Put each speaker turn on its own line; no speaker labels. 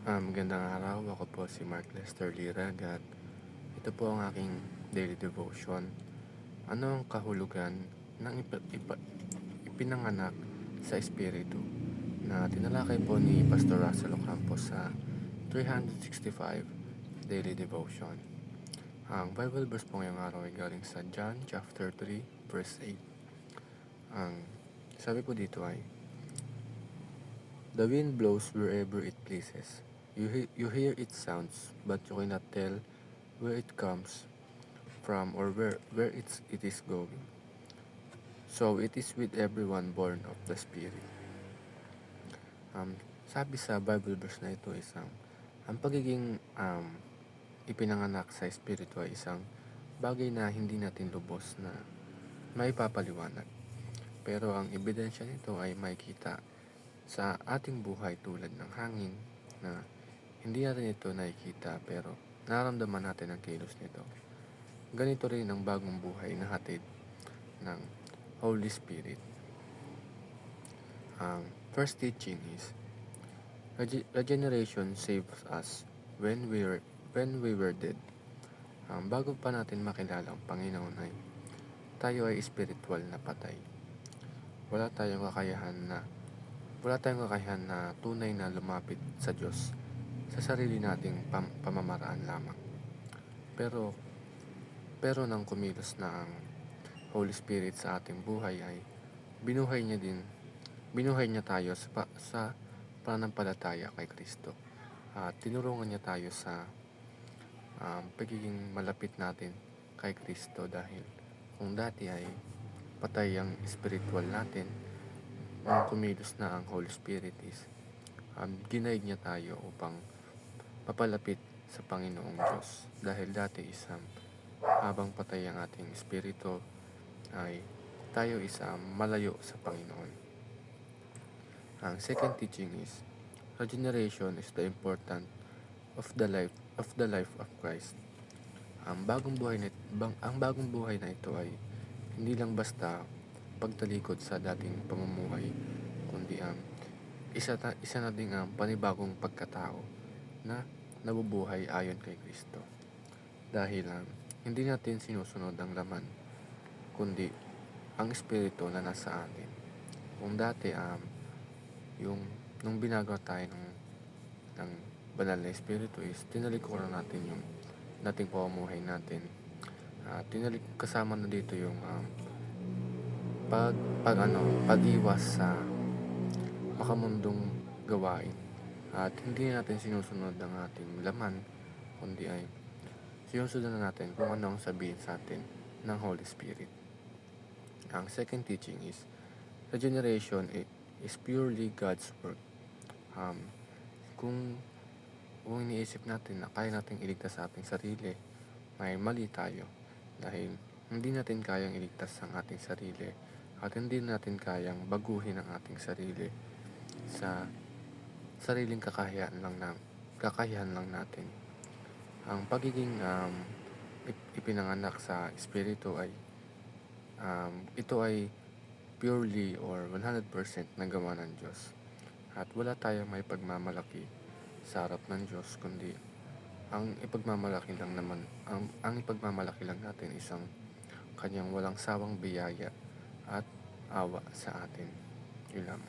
Magandang araw. Ako po si Mark Lester Lirag at ito po ang aking daily devotion. Ano ang kahulugan ng ipinanganak sa Espiritu na tinalakay po ni Pastor Russell Ocampo sa 365 Daily Devotion. Ang Bible verse po ngayong araw ay galing sa John chapter 3 verse 8. Ang sabi po dito ay, "The wind blows wherever it pleases. You hear its sounds, but you cannot tell where it comes from or where it is going. So it is with everyone born of the Spirit." Sabi sa Bible verse na ito, ang pagiging ipinanganak sa Espiritu ay isang bagay na hindi natin lubos na maipapaliwanag. Pero ang ebidensya nito ay makikita sa ating buhay tulad ng hangin na hindi natin ito nakikita pero nararamdaman natin ang kilos nito. Ganito rin ang bagong buhay na hatid ng Holy Spirit. Ang first teaching is, regeneration saves us when we were dead. Bago pa natin makilala ang Panginoon ay tayo ay spiritual na patay. Wala tayong kakayahan na tunay na lumapit sa Diyos sa sarili nating pamamaraan lamang. Pero nang kumilos na ang Holy Spirit sa ating buhay ay binuhay niya tayo sa pananampalataya kay Kristo. At tinulungan niya tayo sa pagiging malapit natin kay Kristo dahil kung dati ay patay ang spiritual natin, nang kumilos na ang Holy Spirit is ginaid niya tayo upang papalapit sa Panginoong Diyos. Dahil dati habang patay ang ating espiritu ay tayo malayo sa Panginoon. Ang second teaching is, regeneration is the important of the life of Christ. Ang bagong buhay na ito ay hindi lang basta pagtalikod sa dating pamumuhay, kundi isa na ding panibagong pagkatao na nabubuhay ayon kay Kristo. Dahil hindi natin sinusunod ang laman, kundi ang Espiritu na nasa atin. Kung dati nung binagawa tayo ng banal na Espiritu is tinalikuran natin yung dating pamumuhay natin. Kasama na dito yung pag-iwas sa makamundong gawain. At hindi natin sinusunod ang ating laman, kundi ay sinusunod na natin kung ano ang sabihin sa atin ng Holy Spirit. Ang second teaching is, regeneration is purely God's work. Kung iniisip natin na kaya nating iligtas sa ating sarili, may mali tayo. Dahil hindi natin kayang iligtas ang ating sarili at hindi natin kayang baguhin ang ating sarili sa sariling kakayahan lang natin. Ang pagiging ipinanganak sa Espiritu ay ito ay purely or 100% na gawa ng Diyos. At wala tayong may pagmamalaki sa harap ng Diyos, kundi ang ipagmamalaki lang natin isang kanyang walang sawang biyaya at awa sa atin. Yun lang.